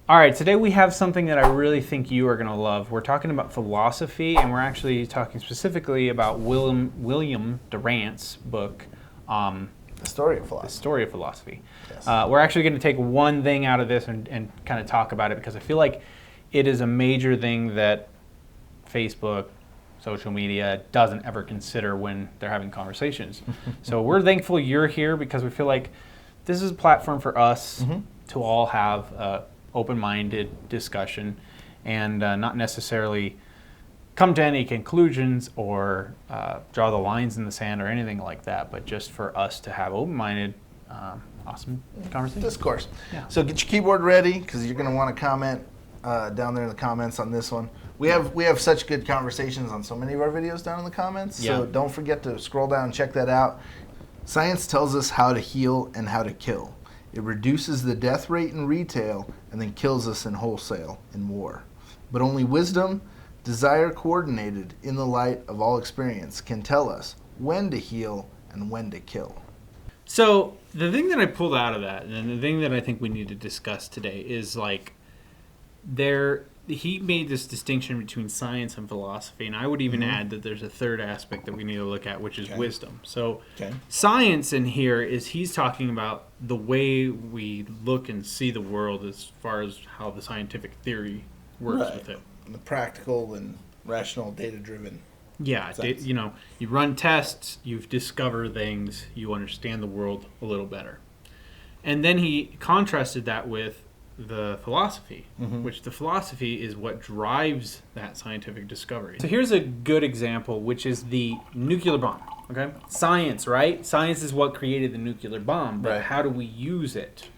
All right, today we have something that I really think you are going to love. We're talking about philosophy, and we're actually talking specifically about William Durant's book, The Story of The Philosophy. Story of Philosophy. Yes. We're actually going to take one thing out of this and kind of talk about it because I feel like it is a major thing that Facebook, social media doesn't ever consider when they're having conversations. So we're thankful you're here because we feel like this is a platform for us to all have open-minded discussion and not necessarily come to any conclusions or draw the lines in the sand or anything like that, but just for us to have open-minded, awesome conversation. Discourse. Yeah. So get your keyboard ready because you're going to want to comment down there in the comments on this one. We have such good conversations on so many of our videos down in the comments. So Yeah. don't forget to scroll down and check that out. Science tells us how to heal and how to kill. It reduces the death rate in retail and then kills us in wholesale in war. But only wisdom, desire coordinated in the light of all experience, can tell us when to heal and when to kill. So the thing that I pulled out of that, and the thing that I think we need to discuss today is like he made this distinction between science and philosophy, and I would even add that there's a third aspect that we need to look at, which is wisdom. So science in here is he's talking about the way we look and see the world as far as how the scientific theory works with it. The practical and rational, data-driven. Yeah, you run tests, you discover things, you understand the world a little better. And then he contrasted that with the philosophy, which the philosophy is what drives that scientific discovery. So here's a good example, which is the nuclear bomb. Okay, science, right? Science is what created the nuclear bomb, but how do we use it,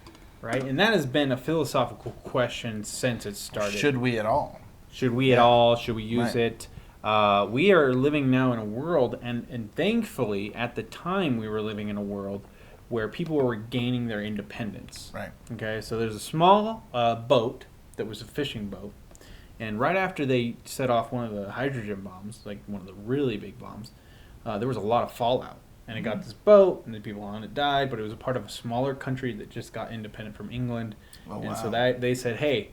right? And that has been a philosophical question since it started. Should we at all? Should we at all? Should we use it? We are living now in a world, and thankfully, at the time, we were living in a world where people were gaining their independence. Right. Okay, so there's a small boat that was a fishing boat, and right after they set off one of the hydrogen bombs, like one of the really big bombs, there was a lot of fallout. And it got this boat, and the people on it died, but it was a part of a smaller country that just got independent from England. And so they said, hey,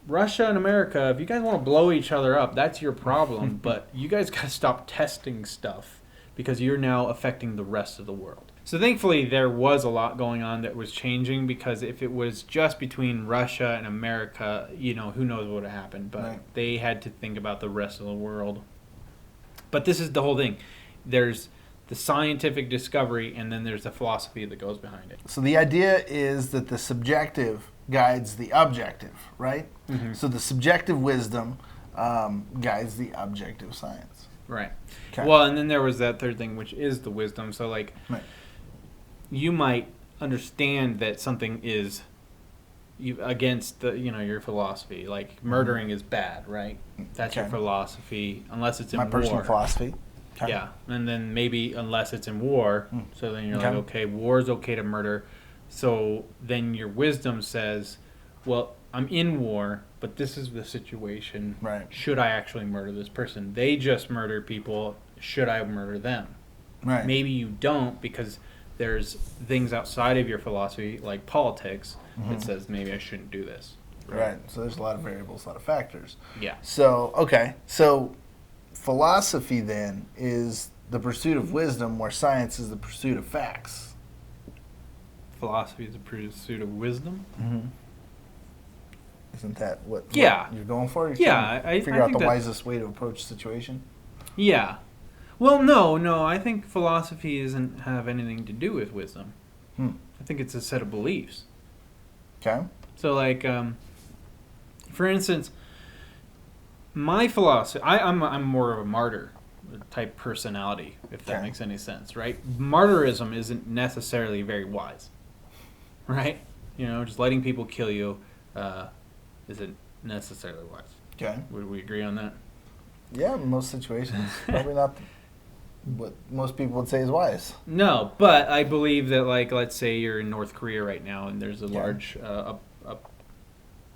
Russia and America, if you guys want to blow each other up, that's your problem, but you guys got to stop testing stuff because you're now affecting the rest of the world. So thankfully, there was a lot going on that was changing, because if it was just between Russia and America, who knows what would have happened, but they had to think about the rest of the world. But this is the whole thing. There's the scientific discovery, and then there's the philosophy that goes behind it. So the idea is that the subjective guides the objective, right? So the subjective wisdom guides the objective science. Right. Okay. Well, and then there was that third thing, which is the wisdom. So, you might understand that something is against your philosophy. Like, murdering is bad, right? That's your philosophy, unless it's in war. My personal philosophy. Okay. Yeah, and then maybe unless it's in war, so then you're like, okay, war is okay to murder. So then your wisdom says, well, I'm in war, but this is the situation. Right. Should I actually murder this person? They just murder people. Should I murder them? Right. Maybe you don't, because there's things outside of your philosophy, like politics, that says maybe I shouldn't do this. Right. So there's a lot of variables, a lot of factors. Yeah. So, So philosophy then is the pursuit of wisdom, where science is the pursuit of facts. Philosophy is the pursuit of wisdom. Isn't that what Yeah. you're going for? You're Yeah, trying to I figure out think the that- wisest way to approach the situation? Yeah. Well, no. I think philosophy doesn't have anything to do with wisdom. I think it's a set of beliefs. Okay. So, for instance, my philosophy, I'm more of a martyr type personality, if that makes any sense, right? Martyrism isn't necessarily very wise, right? Just letting people kill you isn't necessarily wise. Okay. Would we agree on that? Yeah, in most situations, probably not what most people would say is wise. No, but I believe that, let's say you're in North Korea right now, and there's a large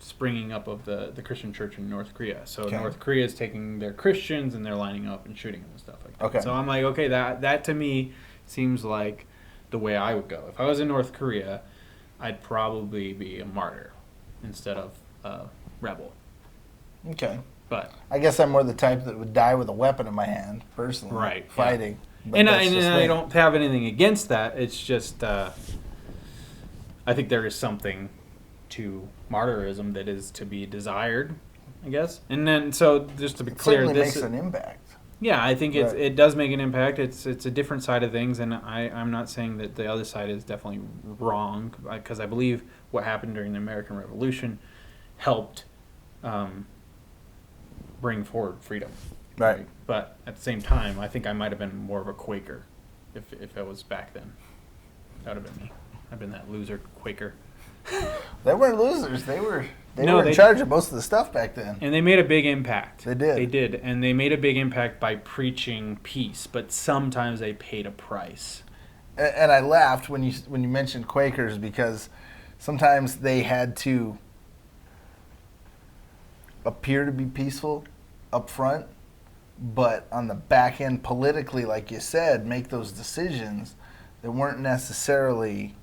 springing up of the Christian church in North Korea. So North Korea is taking their Christians, and they're lining up and shooting them and stuff like that. Okay. So I'm like, okay, that to me seems like the way I would go. If I was in North Korea, I'd probably be a martyr instead of a rebel. Okay. But I guess I'm more the type that would die with a weapon in my hand, personally. Right, Fighting. yeah. But And that's just I me. don't have anything against that. It's just I think there is something to martyrism that is to be desired, I guess. And then, so just to be It clear, certainly this makes an impact. yeah, I think Right. it does make an impact. It's a different side of things, and I'm not saying that the other side is definitely wrong, because I believe what happened during the American Revolution helped bring forward freedom. Right. But at the same time, I think I might have been more of a Quaker if I was back then. That would have been me. I've been that loser Quaker. They weren't losers. They were No, in they- charge of most of the stuff back then. And they made a big impact. They did. They did. And they made a big impact by preaching peace, but sometimes they paid a price. And I laughed when you mentioned Quakers, because sometimes they had to appear to be peaceful up front, but on the back end politically, like you said, make those decisions that weren't necessarily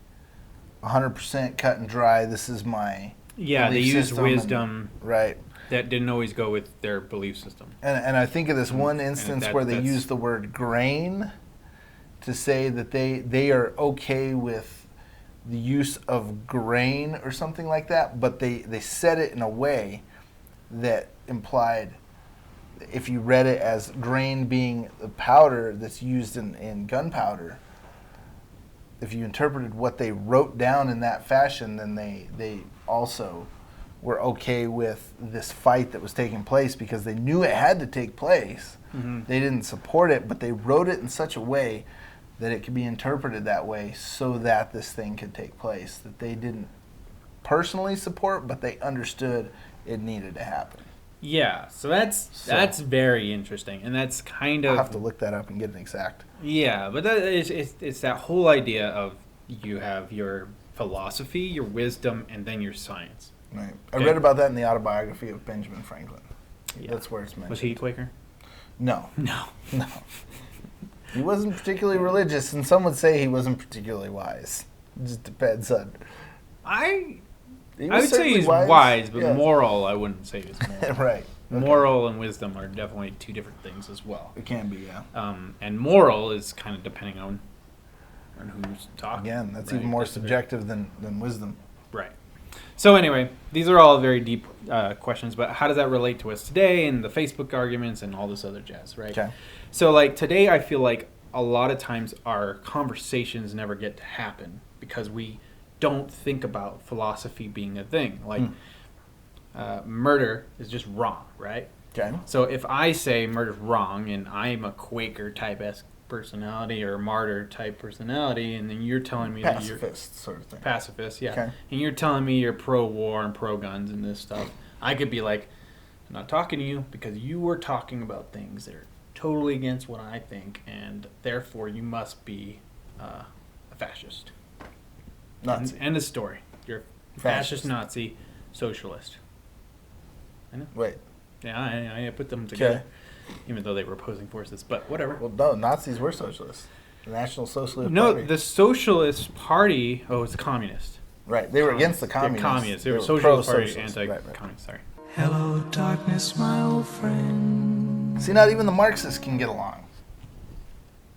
100% cut and dry. This is my Yeah, they belief used system, and- wisdom right. that didn't always go with their belief system. And I think of this one instance that- where they that's- use the word grain to say that they are okay with the use of grain or something like that, but they said it in a way that implied, if you read it as grain being the powder that's used in gunpowder, if you interpreted what they wrote down in that fashion, then they also were okay with this fight that was taking place, because they knew it had to take place. Mm-hmm. They didn't support it, but they wrote it in such a way that it could be interpreted that way so that this thing could take place, that they didn't personally support, but they understood it needed to happen. Yeah, so that's very interesting, and that's kind I'll of have to look that up and get it exact. yeah, but that is it's that whole idea of you have your philosophy, your wisdom, and then your science. Right. I Okay. read about that in the autobiography of Benjamin Franklin. Yeah. That's where it's mentioned. Was he a Quaker? No. No. No. He wasn't particularly religious, and some would say he wasn't particularly wise. It just depends on. I He would say certainly he's wise, but yeah. moral, I wouldn't say he's moral. Right. Okay. Moral and wisdom are definitely two different things as well. It can be, yeah. And moral is kind of depending on who's talking. Again, that's right? even more That's very- subjective than wisdom. Right. So anyway, these are all very deep questions, but how does that relate to us today and the Facebook arguments and all this other jazz, right? Okay. So like today, I feel like a lot of times our conversations never get to happen because we don't think about philosophy being a thing. Like murder is just wrong, right? Okay. So if I say murder's wrong and I'm a Quaker type personality or a martyr type personality, and then you're telling me that you're Pacifist sort of thing. pacifist, yeah, Okay. and you're telling me you're pro-war and pro-guns and this stuff, I could be like, I'm not talking to you because you were talking about things that are totally against what I think, and therefore you must be a fascist. Nazi. End of story. You're a fascist, Nazi, socialist. I know. Wait. Yeah, I put them together, Okay. even though they were opposing forces. But whatever. Well, no, Nazis were socialists. The National Socialist No, Party. the Socialist Party. Oh, it's communist. Right. They were against the communists. They're communists. They were pro- Socialist Party, pro-socialist. anti-communist. Sorry. Hello, darkness, my old friend. See, not even the Marxists can get along.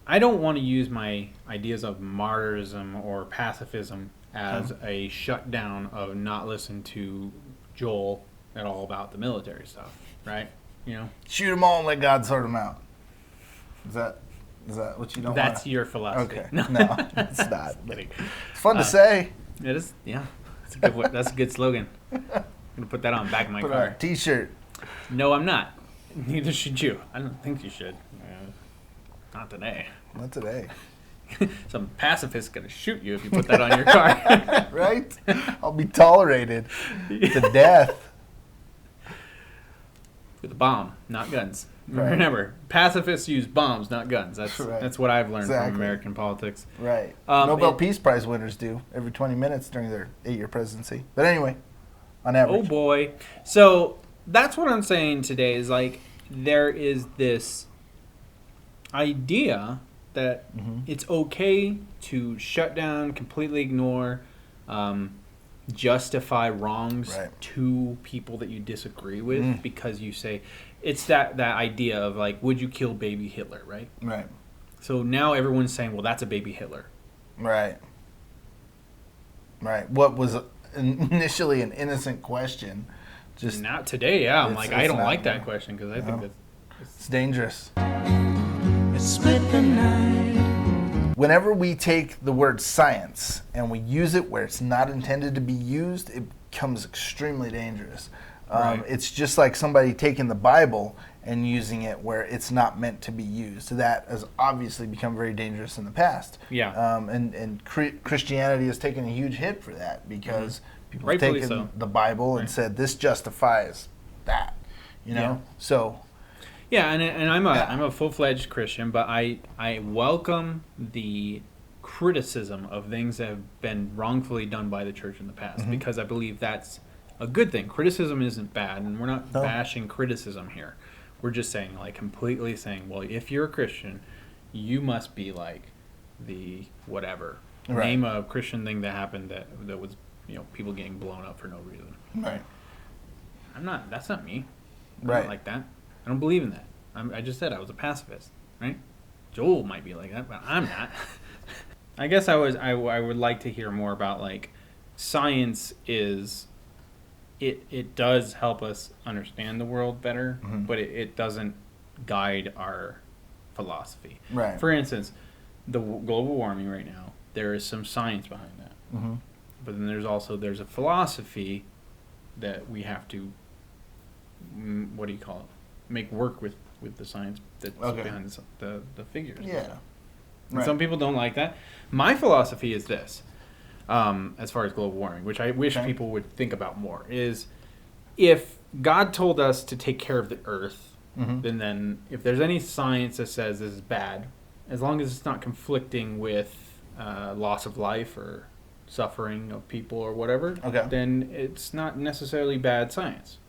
I don't want to use my ideas of martyrism or pacifism as a shutdown of not listening to Joel at all about the military stuff, right? You know, Shoot them all and let God sort them out. Is that what you don't want? that's your philosophy. Okay. No, No, it's not. But Kidding. it's fun to say. It is. Yeah, that's a good. That's a good slogan. I'm gonna put that on the back of my Put on a car. T-shirt. No, I'm not. Neither should you. I don't think you should. Not today. Not today. Some pacifist's gonna shoot you if you put that on your car. Right? I'll be tolerated to death. With a bomb, not guns. Right. Remember, pacifists use bombs, not guns. That's Right. that's what I've learned Exactly. from American politics. Right. Um, Nobel it- Peace Prize winners do every 20 minutes during their 8-year presidency. But anyway, on Oh average. boy. So that's what I'm saying today is like there is this idea that Mhm. it's okay to shut down, completely ignore justify wrongs Right. to people that you disagree with because you say it's that idea of like, would you kill baby Hitler, right? Right. So now everyone's saying, well, that's a baby Hitler. Right. Right. What was initially an innocent question, just Not today, yeah. I'm like, I don't not- like that question because I think it's dangerous. It split the night. Whenever we take the word science and we use it where it's not intended to be used, it becomes extremely dangerous. Right. It's just like somebody taking the Bible and using it where it's not meant to be used. That has obviously become very dangerous in the past. Yeah. And Christianity has taken a huge hit for that because people have Rightfully taken so. the Bible and said this justifies that. You know, Yeah. so Yeah, and I'm a full-fledged Christian, but I welcome the criticism of things that have been wrongfully done by the church in the past because I believe that's a good thing. Criticism isn't bad, and we're not bashing criticism here. We're just saying, like, completely saying, well, if you're a Christian, you must be like the whatever. Right. Name a Christian thing that happened that was, people getting blown up for no reason. right, That's not me. I'm Right. not like that. I don't believe in that. I just said I was a pacifist, right? Joel might be like that, but I'm not. I guess I would like to hear more about, like, science is, it does help us understand the world better, but it doesn't guide our philosophy. right. For instance, the global warming right now, there is some science behind that. Mm-hmm. But then there's a philosophy that we have to, what do you call it? Make work with the science that's behind the figures. Yeah. And some people don't like that. My philosophy is this, as far as global warming, which I wish people would think about more, is if God told us to take care of the earth, then if there's any science that says this is bad, as long as it's not conflicting with loss of life or suffering of people or whatever, then it's not necessarily bad science.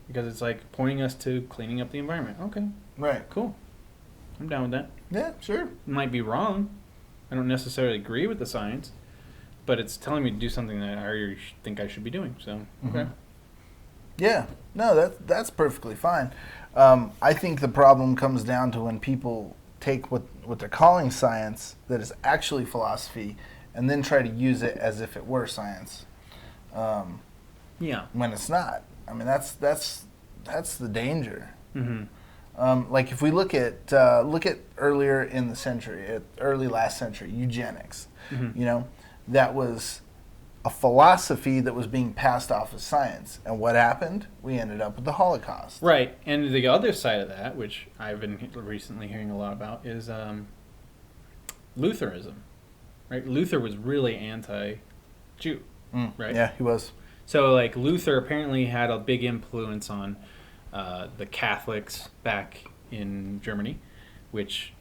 Because it's like pointing us to cleaning up the environment. Okay, Right. cool. I'm down with that. Yeah, sure. It might be wrong. I don't necessarily agree with the science, but it's telling me to do something that I already think I should be doing. So, okay. Yeah. No, that's perfectly fine. I think the problem comes down to when people take what they're calling science that is actually philosophy and then try to use it as if it were science. Yeah. When it's not. I mean, that's the danger. Mm-hmm. Like if we look at earlier in the century, early last century, eugenics. That was a philosophy that was being passed off as science. And what happened? We ended up with the Holocaust. Right. And the other side of that, which I've been recently hearing a lot about, is Lutheranism. Right? Luther was really anti-Jew. Right? Yeah, he was. So, like, Luther apparently had a big influence on the Catholics back in Germany, which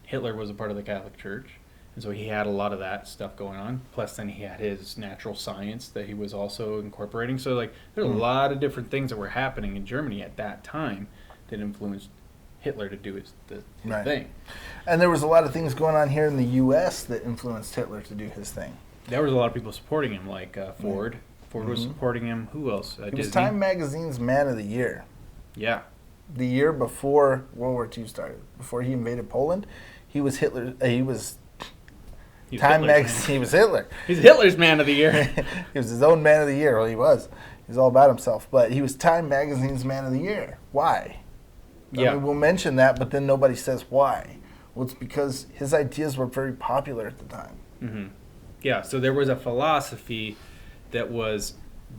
Hitler was a part of the Catholic Church. And so he had a lot of that stuff going on. Plus, then he had his natural science that he was also incorporating. So, like, there are a lot of different things that were happening in Germany at that time that influenced Hitler to do his thing. And there was a lot of things going on here in the U.S. that influenced Hitler to do his thing. There was a lot of people supporting him, like Ford. Ford was supporting him. Who else? He was Time Magazine's Man of the Year. Yeah. The year before World War II started, before he invaded Poland, he was Hitler. He was Time Magazine. He was Hitler. He's Hitler's Man of the Year. He was his own Man of the Year. Well, he was. He's all about himself. But he was Time Magazine's Man of the Year. Why? Yeah. I mean, we'll mention that, but then nobody says why. Well, it's because his ideas were very popular at the time. Mm-hmm. Yeah, so there was a philosophy that was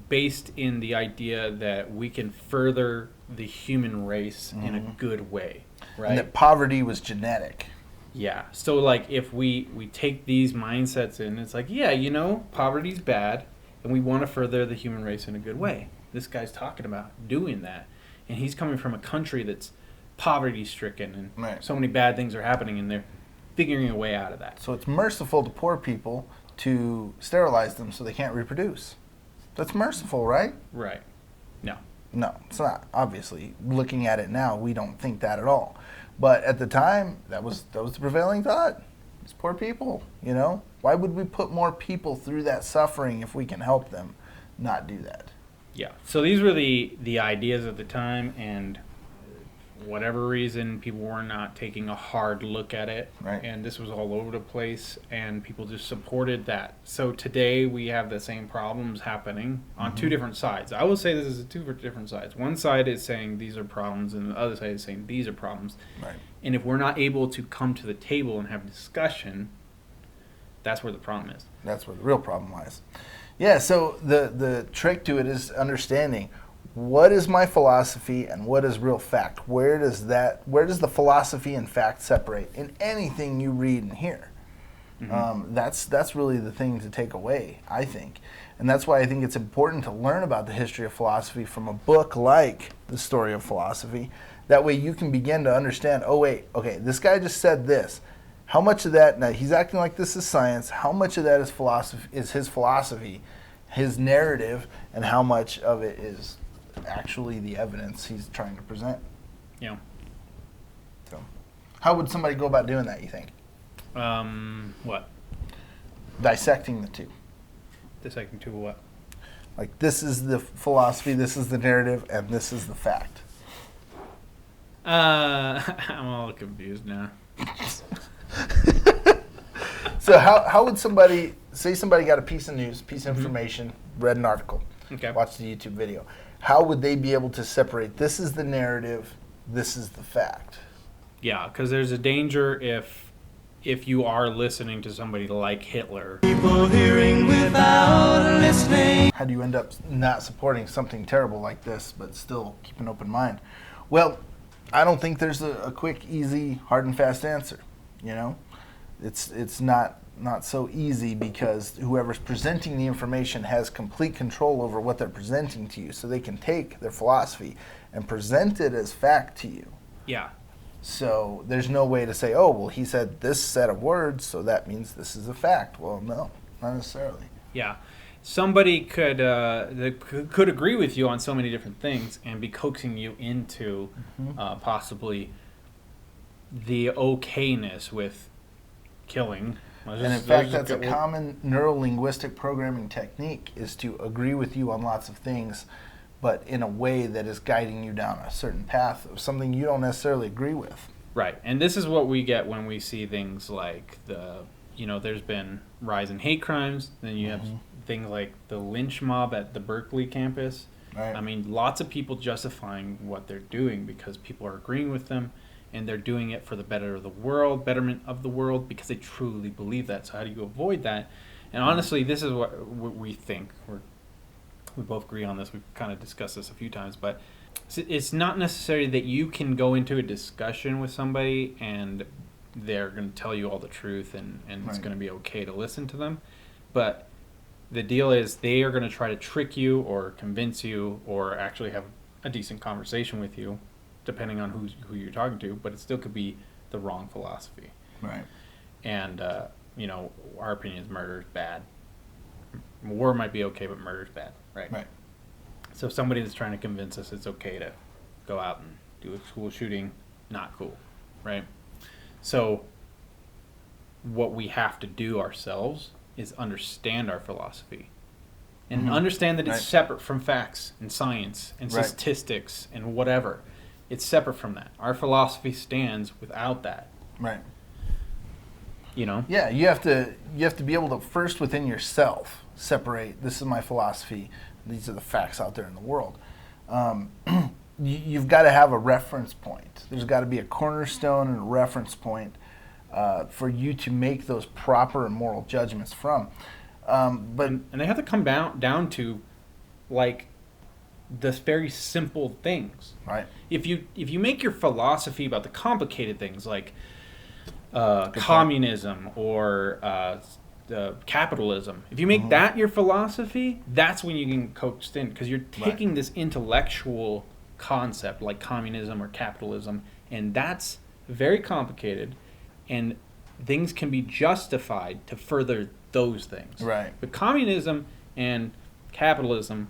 based in the idea that we can further the human race in a good way, right? And that poverty was genetic. Yeah. So, like, if we take these mindsets in, it's like, yeah, poverty's bad, and we want to further the human race in a good way. This guy's talking about doing that, and he's coming from a country that's poverty-stricken, and so many bad things are happening, and they're figuring a way out of that. So it's merciful to poor people to sterilize them so they can't reproduce. That's merciful, right? Right. No. No, it's not. Obviously, looking at it now, we don't think that at all. But at the time, that was the prevailing thought. These poor people, you know? Why would we put more people through that suffering if we can help them not do that? Yeah. So these were the ideas at the time, and whatever reason, people were not taking a hard look at it. Right. And this was all over the place, and people just supported that. So today we have the same problems happening on two different sides. I will say this is two different sides. One side is saying these are problems, and the other side is saying these are problems. Right. And if we're not able to come to the table and have discussion, that's where the problem is. That's where the real problem lies. Yeah, so the trick to it is understanding what is my philosophy and what is real fact. Where does the philosophy and fact separate in anything you read and hear? That's really the thing to take away, I think. And that's why I think it's important to learn about the history of philosophy from a book like The Story of Philosophy. That way you can begin to understand, oh wait, okay, this guy just said this. How much of that, now he's acting like this is science, how much of that is his philosophy, his narrative, and how much of it is actually the evidence he's trying to present? Yeah. So, how would somebody go about doing that, you think? What? Dissecting the two. Dissecting to what? Like, this is the philosophy, this is the narrative, and this is the fact. I'm all confused now. So how would somebody, say somebody got a piece of news, piece of information, read an article, Okay. watched the YouTube video, how would they be able to separate this is the narrative, this is the fact? Yeah, because there's a danger if you are listening to somebody like Hitler. People hearing without listening. How do you end up not supporting something terrible like this, but still keep an open mind? Well, I don't think there's a quick, easy, hard and fast answer. You know, it's not so easy because whoever's presenting the information has complete control over what they're presenting to you, so they can take their philosophy and present it as fact to you. Yeah. So there's no way to say, oh, well, he said this set of words, so that means this is a fact. Well, no, not necessarily. Yeah. Somebody could agree with you on so many different things and be coaxing you into possibly the okayness with killing. And in fact, that's a common neuro-linguistic programming technique, is to agree with you on lots of things, but in a way that is guiding you down a certain path of something you don't necessarily agree with. Right. And this is what we get when we see things like there's been rise in hate crimes. Then you have things like the lynch mob at the Berkeley campus. Right. I mean, lots of people justifying what they're doing because people are agreeing with them, and they're doing it for the betterment of the world, because they truly believe that. So how do you avoid that? And honestly, this is what we think. We both agree on this. We've kind of discussed this a few times, but it's not necessary that you can go into a discussion with somebody and they're going to tell you all the truth and it's going to be okay to listen to them. But the deal is they are going to try to trick you or convince you or actually have a decent conversation with you, depending on who you're talking to, but it still could be the wrong philosophy. Right. And, our opinion is murder is bad. War might be okay, but murder is bad, right? Right. So if somebody that's trying to convince us it's okay to go out and do a school shooting, not cool, right? So what we have to do ourselves is understand our philosophy and understand that it's separate from facts and science and statistics and whatever. It's separate from that. Our philosophy stands without that. Right. You know? Yeah, you have to be able to first within yourself separate, this is my philosophy, these are the facts out there in the world. You've got to have a reference point. There's got to be a cornerstone and a reference point for you to make those proper and moral judgments from. And they have to come down to, like, the very simple things. Right. If you make your philosophy about the complicated things like communism or capitalism, if you make that your philosophy, that's when you can coax in, because you're taking this intellectual concept like communism or capitalism, and that's very complicated, and things can be justified to further those things. Right. But communism and capitalism,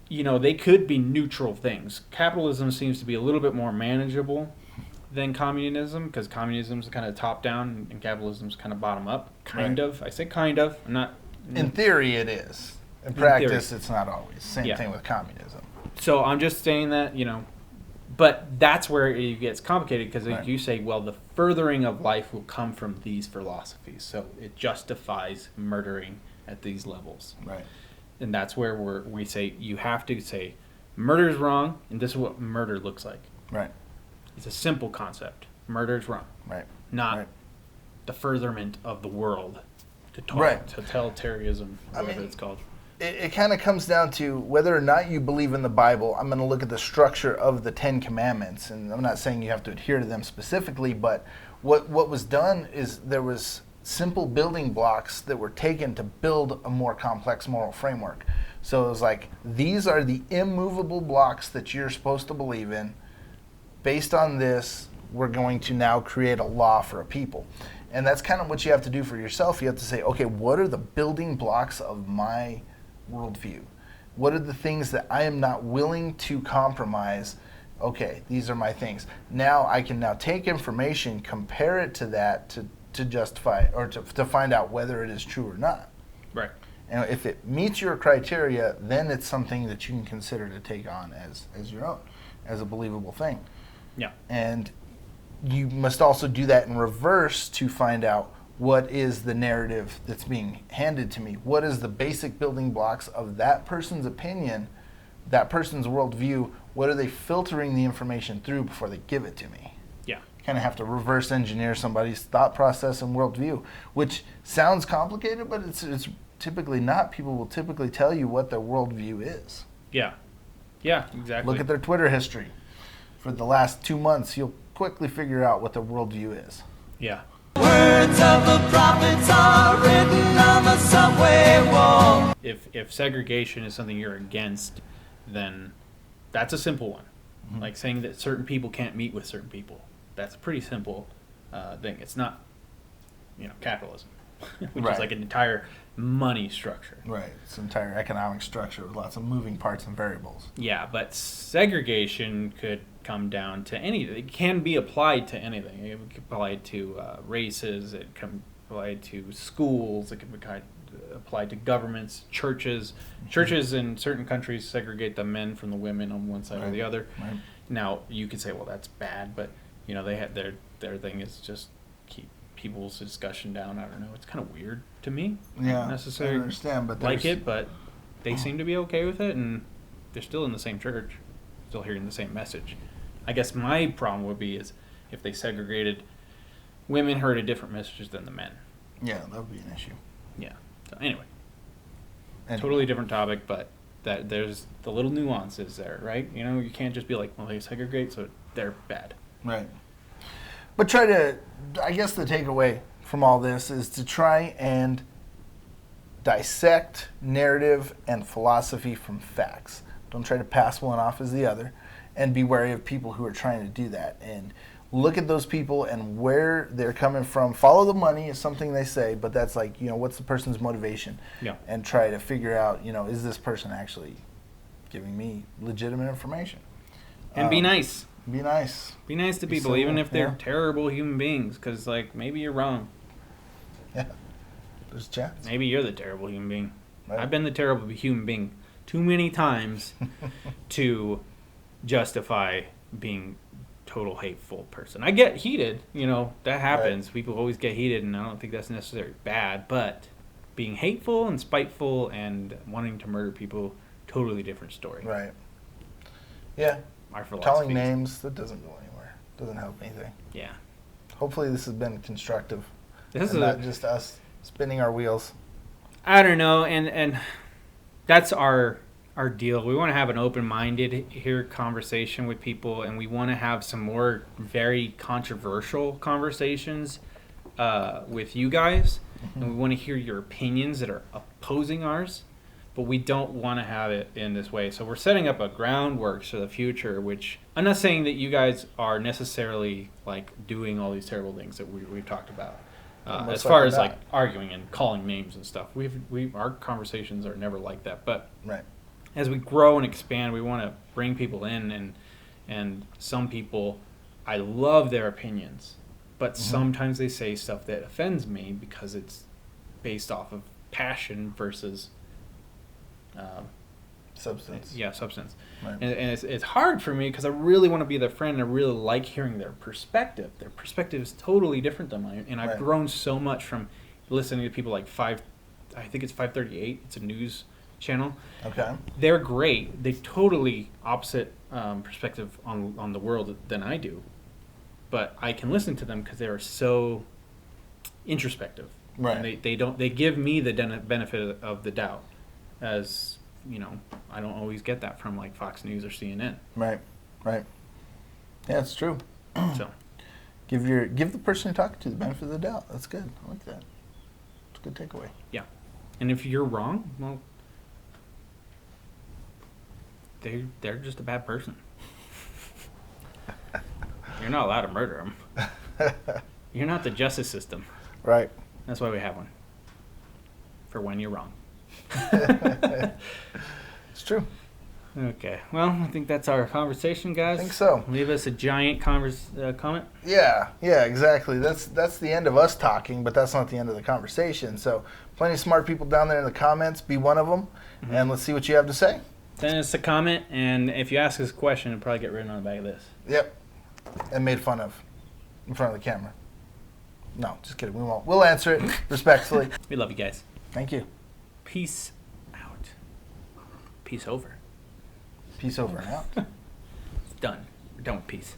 they could be neutral things. Capitalism seems to be a little bit more manageable, than communism, because communism is kind of top down and capitalism is kind of bottom up. Kind of. I say kind of. I'm not. In theory, it is. In theory. practice, it's not always. Same thing with communism. So I'm just saying that, but that's where it gets complicated, because Right. you say, well, the furthering of life will come from these philosophies. So it justifies murdering at these levels. Right. And that's where we say you have to say murder is wrong, and this is what murder looks like. Right. It's a simple concept. Murder is wrong. Right. Not Right. the furtherment of the world to Right. totalitarianism, I whatever mean, it's called. It kind of comes down to whether or not you believe in the Bible. I'm going to look at the structure of the Ten Commandments, and I'm not saying you have to adhere to them specifically, but what was done is there was simple building blocks that were taken to build a more complex moral framework. So it was like, these are the immovable blocks that you're supposed to believe in. Based on this, we're going to now create a law for a people. And that's kind of what you have to do for yourself. You have to say, okay, what are the building blocks of my worldview? What are the things that I am not willing to compromise? Okay, these are my things. Now I can now take information, compare it to that to justify or to find out whether it is true or not. Right. And if it meets your criteria, then it's something that you can consider to take on as your own, as a believable thing. Yeah. And you must also do that in reverse to find out what is the narrative that's being handed to me. What is the basic building blocks of that person's opinion, that person's worldview? What are they filtering the information through before they give it to me? Yeah. You kind of have to reverse engineer somebody's thought process and worldview, which sounds complicated, but it's typically not. People will typically tell you what their worldview is. Yeah. Yeah, exactly. Look at their Twitter history. For the last 2 months, you'll quickly figure out what their worldview is. Yeah. Words of the prophets are written on the subway wall. If segregation is something you're against, then that's a simple one. Mm-hmm. Like saying that certain people can't meet with certain people. That's a pretty simple thing. It's not, capitalism, which Right. is like an entire money structure. Right. It's an entire economic structure with lots of moving parts and variables. Yeah, but segregation could come down to anything. It can be applied to anything. It can be applied to races. It can be applied to schools. It can be applied to governments, churches. Mm-hmm. Churches in certain countries segregate the men from the women on one side or Right. the other. Right. Now, you could say, well, that's bad, but they had their thing is just keep people's discussion down. I don't know. It's kind of weird to me. Yeah, Not necessarily I understand, but like there's- it, but they seem to be okay with it, and they're still in the same church, still hearing the same message. I guess my problem would be is if they segregated, women heard a different message than the men. Yeah, that would be an issue. Yeah. So anyway, And totally different topic, but that there's the little nuances there, right? You can't just be like, well, they segregate, so they're bad. Right. But I guess the takeaway from all this is to try and dissect narrative and philosophy from facts. Don't try to pass one off as the other, and be wary of people who are trying to do that. And look at those people and where they're coming from. Follow the money is something they say, but that's like, what's the person's motivation? Yeah. And try to figure out, is this person actually giving me legitimate information? And be nice. Be nice. Be nice to Be people, civil, even if they're yeah. terrible human beings, because, maybe you're wrong. Yeah. There's a chance. Maybe you're the terrible human being. Right. I've been the terrible human being too many times to justify being total hateful person. I get heated, that happens. Right. People always get heated, and I don't think that's necessarily bad, but being hateful and spiteful and wanting to murder people, totally different story. Right. Yeah. Our Calling philosophies. names, that doesn't go anywhere. Doesn't help anything. Yeah. Hopefully this has been constructive. This and is not just us spinning our wheels. I don't know, and that's our deal. We want to have an open-minded here conversation with people, and we want to have some more very controversial conversations with you guys, and we want to hear your opinions that are opposing ours, but we don't want to have it in this way. So we're setting up a groundwork for the future, which I'm not saying that you guys are necessarily doing all these terrible things that we've talked about. Most As far as likely not. arguing and calling names and stuff, our conversations are never like that. But Right. as we grow and expand, we want to bring people in, and some people, I love their opinions, but sometimes they say stuff that offends me because it's based off of passion versus Substance. Yeah, substance. Right. And it's hard for me because I really want to be their friend and I really like hearing their perspective. Their perspective is totally different than mine. And I've Right. grown so much from listening to people like I think it's 538. It's a news channel. Okay. They're great. They totally opposite perspective on the world than I do. But I can listen to them because they are so introspective. Right. And they give me the benefit of the doubt, as I don't always get that from like Fox News or CNN. Right. Right. Yeah, it's true. So Give the person you're talking to the benefit of the doubt. That's good. I like that. It's a good takeaway. yeah, and if you're wrong, well, they're just a bad person. You're not allowed to murder them. You're not the justice system. Right. That's why we have one. For when you're wrong. It's true. Okay. Well, I think that's our conversation, guys. I think so. Leave us a giant comment. Yeah, exactly. That's the end of us talking, but that's not the end of the conversation. So, plenty of smart people down there in the comments. Be one of them, and let's see what you have to say. Send us a comment, and if you ask us a question, it'll probably get written on the back of this. Yep. And made fun of in front of the camera. No, just kidding. We won't. We'll answer it respectfully. We love you guys. Thank you. Peace out. Peace over. Peace over and out. It's done. We're done with peace.